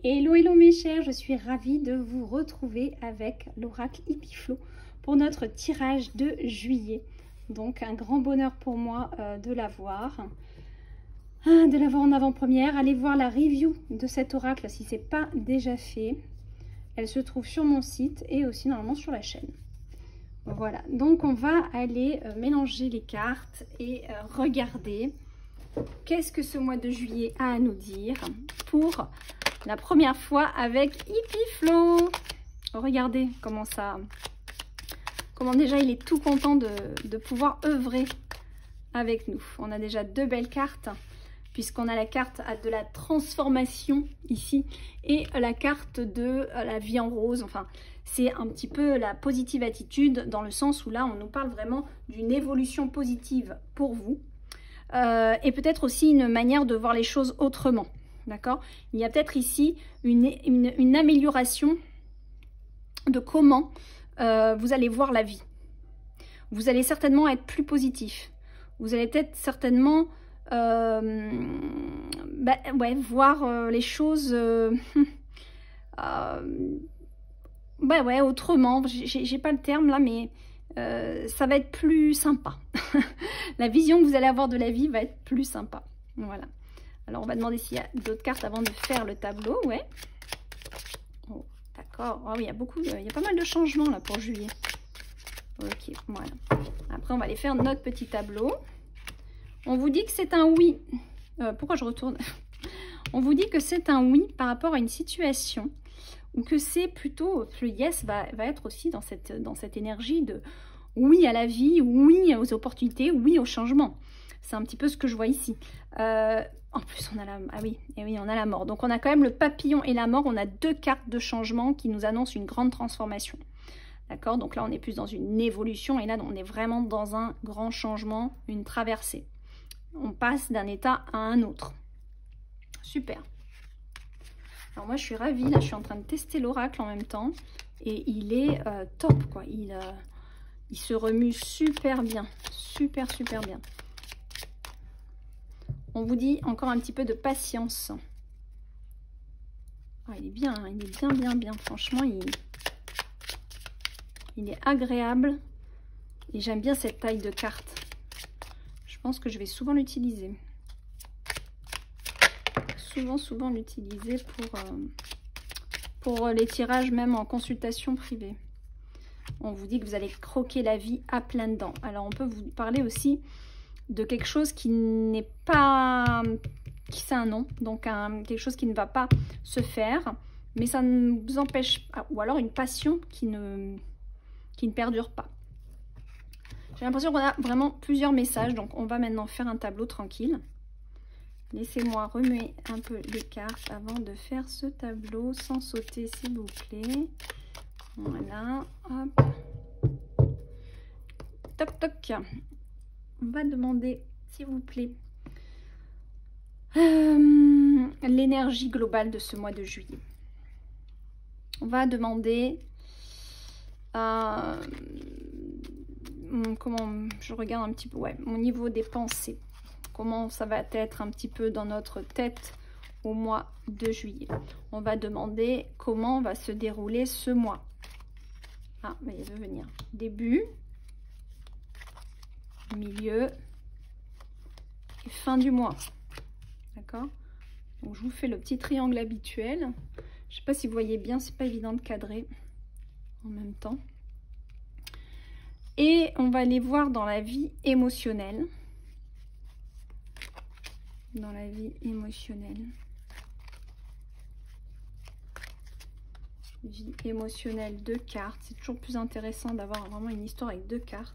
Hello, hello mes chers, je suis ravie de vous retrouver avec l'oracle Hippie-Flow pour notre tirage de juillet. Donc un grand bonheur pour moi de l'avoir en avant-première. Allez voir la review de cet oracle si ce n'est pas déjà fait. Elle se trouve sur mon site et aussi normalement sur la chaîne. Voilà, donc on va aller mélanger les cartes et regarder qu'est-ce que ce mois de juillet a à nous dire pour la première fois avec Hippie-Flow. Regardez comment déjà il est tout content de pouvoir œuvrer avec nous. On a déjà deux belles cartes puisqu'on a la carte de la transformation ici et la carte de la vie en rose. Enfin, c'est un petit peu la positive attitude dans le sens où là, on nous parle vraiment d'une évolution positive pour vous et peut-être aussi une manière de voir les choses autrement. D'accord? Il y a peut-être ici une amélioration de comment vous allez voir la vie. Vous allez certainement être plus positif. Vous allez peut-être certainement voir les choses autrement. J'ai pas le terme là, mais ça va être plus sympa. La vision que vous allez avoir de la vie va être plus sympa. Voilà. Alors, on va demander s'il y a d'autres cartes avant de faire le tableau. Ouais. Oh, d'accord. Oh, oui, il y a pas mal de changements là pour juillet. Ok, voilà. Après, on va aller faire notre petit tableau. On vous dit que c'est un oui. Pourquoi je retourne? On vous dit que c'est un oui par rapport à une situation ou que c'est plutôt le yes va être aussi dans cette énergie de oui à la vie, oui aux opportunités, oui au changement. C'est un petit peu ce que je vois ici. En plus, on a la... Ah oui, et oui, on a la mort. Donc, on a quand même le papillon et la mort. On a deux cartes de changement qui nous annoncent une grande transformation. D'accord? Donc là, on est plus dans une évolution. Et là, on est vraiment dans un grand changement, une traversée. On passe d'un état à un autre. Super. Alors, moi, je suis ravie. Là, je suis en train de tester l'oracle en même temps. Et il est top, quoi. Il se remue super bien. Super, super bien. On vous dit encore un petit peu de patience. Ah, il est bien, hein, il est bien. Franchement, il est agréable. Et j'aime bien cette taille de carte. Je pense que je vais souvent l'utiliser. Souvent l'utiliser pour les tirages, même en consultation privée. On vous dit que vous allez croquer la vie à pleines dents. Alors, on peut vous parler aussi de quelque chose qui n'est pas, c'est un non, donc quelque chose qui ne va pas se faire, mais ça ne vous empêche, ou alors une passion qui ne perdure pas. J'ai l'impression qu'on a vraiment plusieurs messages, donc on va maintenant faire un tableau tranquille. Laissez-moi remuer un peu les cartes avant de faire ce tableau, sans sauter s'il vous plaît. Voilà, hop. Toc toc. On va demander, s'il vous plaît, l'énergie globale de ce mois de juillet. On va demander comment je regarde un petit peu, ouais, mon niveau des pensées. Comment ça va être un petit peu dans notre tête au mois de juillet. On va demander comment va se dérouler ce mois. Ah, mais il veut venir. Début. Milieu et fin du mois. D'accord? Donc je vous fais le petit triangle habituel. Je sais pas si vous voyez bien, c'est pas évident de cadrer en même temps. Et on va aller voir dans la vie émotionnelle. Dans la vie émotionnelle. Vie émotionnelle, deux cartes. C'est toujours plus intéressant d'avoir vraiment une histoire avec deux cartes.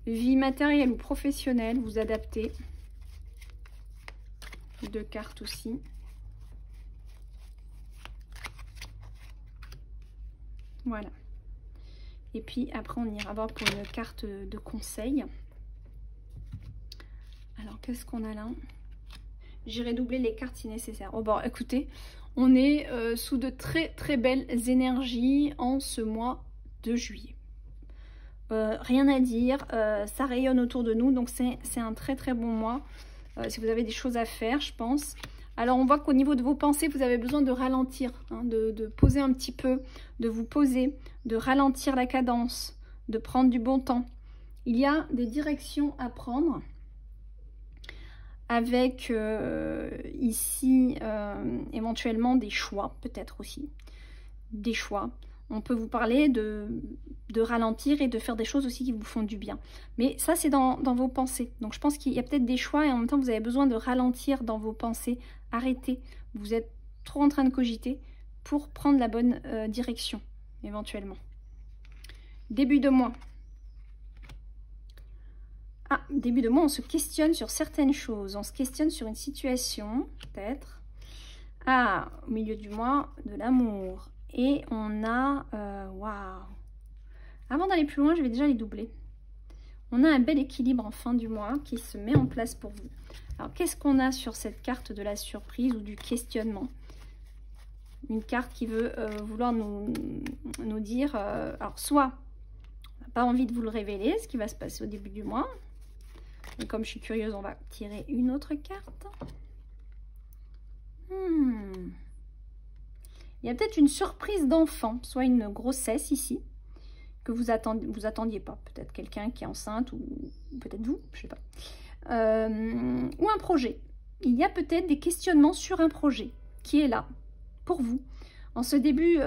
Vie matérielle ou professionnelle, vous adaptez. Deux cartes aussi. Voilà. Et puis après, on ira voir pour une carte de conseil. Alors, qu'est-ce qu'on a là? J'irai doubler les cartes si nécessaire. Oh bon, écoutez, on est sous de très belles énergies en ce mois de juillet. Rien à dire, ça rayonne autour de nous, donc c'est un très bon mois. Si vous avez des choses à faire, je pense, Alors, on voit qu'au niveau de vos pensées, vous avez besoin de ralentir, hein, de poser un petit peu, de vous poser, de ralentir la cadence, de prendre du bon temps. Il y a des directions à prendre avec ici éventuellement des choix, peut-être aussi. Des choix. On peut vous parler de ralentir et de faire des choses aussi qui vous font du bien. Mais ça, c'est dans vos pensées. Donc, je pense qu'il y a peut-être des choix et en même temps, vous avez besoin de ralentir dans vos pensées. Arrêtez. Vous êtes trop en train de cogiter pour prendre la bonne direction, éventuellement. Début de mois. Ah, début de mois, on se questionne sur certaines choses. On se questionne sur une situation, peut-être. Ah, au milieu du mois, de l'amour. Et on a... waouh! Avant d'aller plus loin, je vais déjà les doubler. On a un bel équilibre en fin du mois qui se met en place pour vous. Alors, qu'est-ce qu'on a sur cette carte de la surprise ou du questionnement? Une carte qui veut vouloir nous dire... alors, soit on n'a pas envie de vous le révéler, ce qui va se passer au début du mois. Et comme je suis curieuse, on va tirer une autre carte. Il y a peut-être une surprise d'enfant, soit une grossesse ici, que vous attendiez pas. Peut-être quelqu'un qui est enceinte, ou peut-être vous, je sais pas. Ou un projet. Il y a peut-être des questionnements sur un projet qui est là, pour vous. En ce début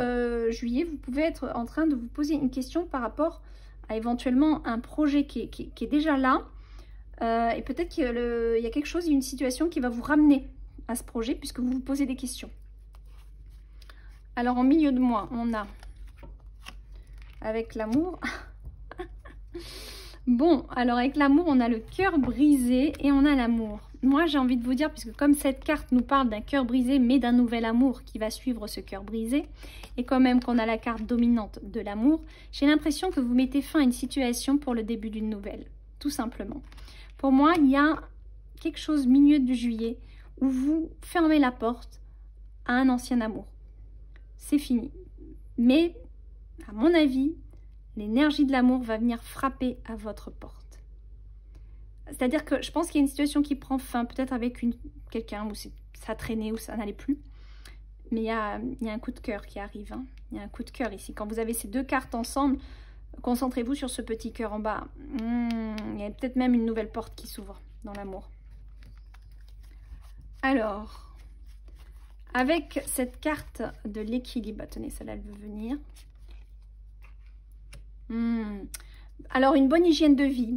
juillet, vous pouvez être en train de vous poser une question par rapport à éventuellement un projet qui est déjà là. Et peut-être qu'il y a quelque chose, une situation qui va vous ramener à ce projet puisque vous vous posez des questions. Alors en milieu de mois, on a avec l'amour. Bon, alors avec l'amour, on a le cœur brisé et on a l'amour. Moi, j'ai envie de vous dire, puisque comme cette carte nous parle d'un cœur brisé, mais d'un nouvel amour qui va suivre ce cœur brisé, et quand même qu'on a la carte dominante de l'amour, j'ai l'impression que vous mettez fin à une situation pour le début d'une nouvelle, tout simplement. Pour moi, il y a quelque chose milieu de juillet où vous fermez la porte à un ancien amour. C'est fini. Mais, à mon avis, l'énergie de l'amour va venir frapper à votre porte. C'est-à-dire que je pense qu'il y a une situation qui prend fin, peut-être avec quelqu'un où ça traînait, où ça n'allait plus. Mais il y a un coup de cœur qui arrive. Hein. Il y a un coup de cœur ici. Quand vous avez ces deux cartes ensemble, concentrez-vous sur ce petit cœur en bas. Il y a peut-être même une nouvelle porte qui s'ouvre dans l'amour. Alors, avec cette carte de l'équilibre, tenez, celle-là, elle veut venir. Alors, une bonne hygiène de vie.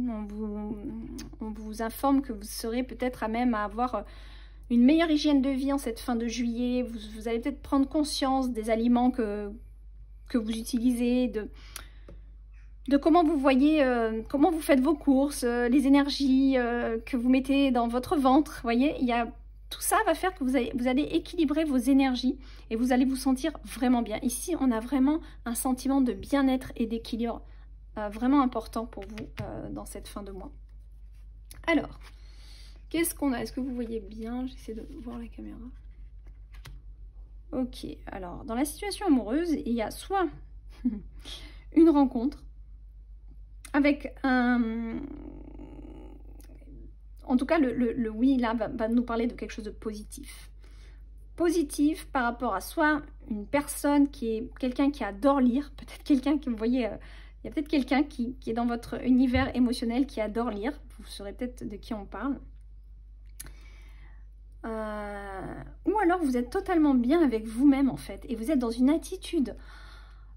On vous informe que vous serez peut-être à même à avoir une meilleure hygiène de vie en cette fin de juillet. Vous allez peut-être prendre conscience des aliments que vous utilisez, de comment vous voyez, comment vous faites vos courses, les énergies que vous mettez dans votre ventre. Vous voyez, tout ça va faire que vous allez équilibrer vos énergies et vous allez vous sentir vraiment bien. Ici, on a vraiment un sentiment de bien-être et d'équilibre vraiment important pour vous dans cette fin de mois. Alors, qu'est-ce qu'on a? Est-ce que vous voyez bien? J'essaie de voir la caméra. Ok, alors, dans la situation amoureuse, il y a soit une rencontre avec un... En tout cas, le oui, là, va nous parler de quelque chose de positif. Positif par rapport à soit une personne qui est quelqu'un qui adore lire, peut-être quelqu'un qui, vous voyez, il y a peut-être quelqu'un qui est dans votre univers émotionnel qui adore lire. Vous saurez peut-être de qui on parle. Ou alors, vous êtes totalement bien avec vous-même, en fait. Et vous êtes dans une attitude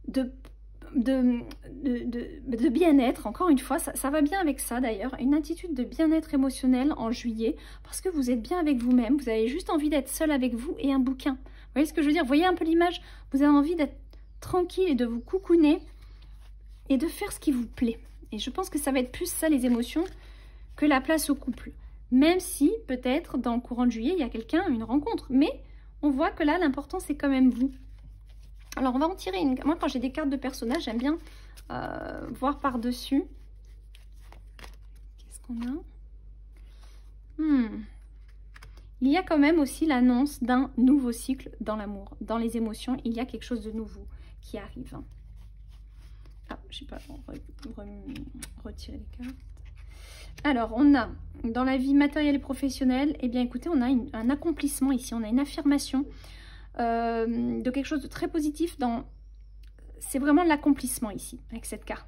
de bien-être, encore une fois, ça va bien avec ça d'ailleurs, une attitude de bien-être émotionnel en juillet, parce que vous êtes bien avec vous-même, vous avez juste envie d'être seul avec vous et un bouquin. Vous voyez ce que je veux dire? Vous voyez un peu l'image? Vous avez envie d'être tranquille et de vous coucouner et de faire ce qui vous plaît. Et je pense que ça va être plus ça les émotions que la place au couple. Même si peut-être dans le courant de juillet, il y a quelqu'un, une rencontre, mais on voit que là, l'important c'est quand même vous. Alors, on va en tirer une. Moi, quand j'ai des cartes de personnages, j'aime bien voir par-dessus. Qu'est-ce qu'on a? Il y a quand même aussi l'annonce d'un nouveau cycle dans l'amour. Dans les émotions, il y a quelque chose de nouveau qui arrive. Ah, je sais pas, retirer les cartes. Alors, on a dans la vie matérielle et professionnelle, eh bien écoutez, on a un accomplissement ici, on a une affirmation de quelque chose de très positif. C'est vraiment l'accomplissement ici, avec cette carte,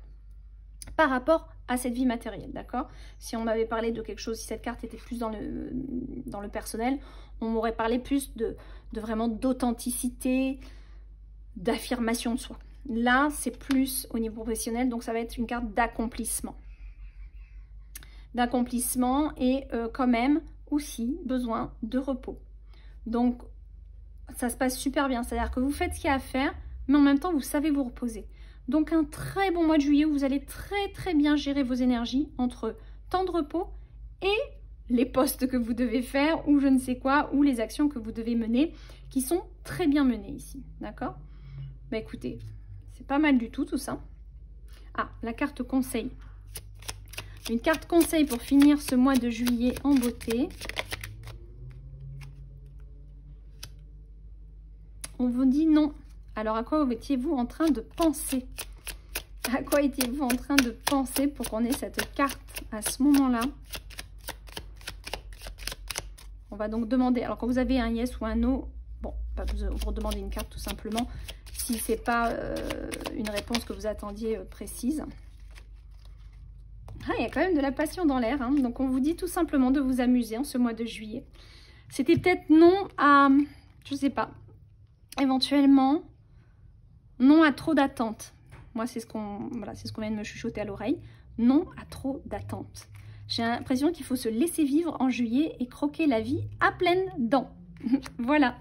par rapport à cette vie matérielle, d'accord? Si on m'avait parlé de quelque chose, si cette carte était plus dans le personnel, on m'aurait parlé plus de vraiment d'authenticité, d'affirmation de soi. Là, c'est plus au niveau professionnel, donc ça va être une carte d'accomplissement. D'accomplissement et quand même aussi besoin de repos. Donc, ça se passe super bien, c'est-à-dire que vous faites ce qu'il y a à faire, mais en même temps, vous savez vous reposer. Donc, un très bon mois de juillet où vous allez très bien gérer vos énergies entre temps de repos et les postes que vous devez faire ou je ne sais quoi, ou les actions que vous devez mener, qui sont très bien menées ici, d'accord? Bah écoutez, c'est pas mal du tout ça. Ah, la carte conseil. Une carte conseil pour finir ce mois de juillet en beauté. On vous dit non. Alors à quoi étiez-vous en train de penser? À quoi étiez-vous en train de penser pour qu'on ait cette carte à ce moment-là? On va donc demander, alors quand vous avez un yes ou un no, bon, vous redemandez une carte tout simplement, si ce n'est pas une réponse que vous attendiez précise. Ah, il y a quand même de la passion dans l'air, hein. Donc on vous dit tout simplement de vous amuser en ce mois de juillet. C'était peut-être non à, je ne sais pas, éventuellement, non à trop d'attentes. Moi, c'est ce qu'on vient de me chuchoter à l'oreille. Non à trop d'attentes. J'ai l'impression qu'il faut se laisser vivre en juillet et croquer la vie à pleines dents. Voilà.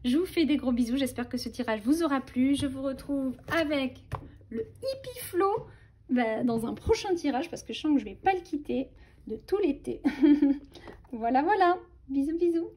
Je vous fais des gros bisous. J'espère que ce tirage vous aura plu. Je vous retrouve avec le Hippie Flow dans un prochain tirage parce que je sens que je ne vais pas le quitter de tout l'été. Voilà. Bisous.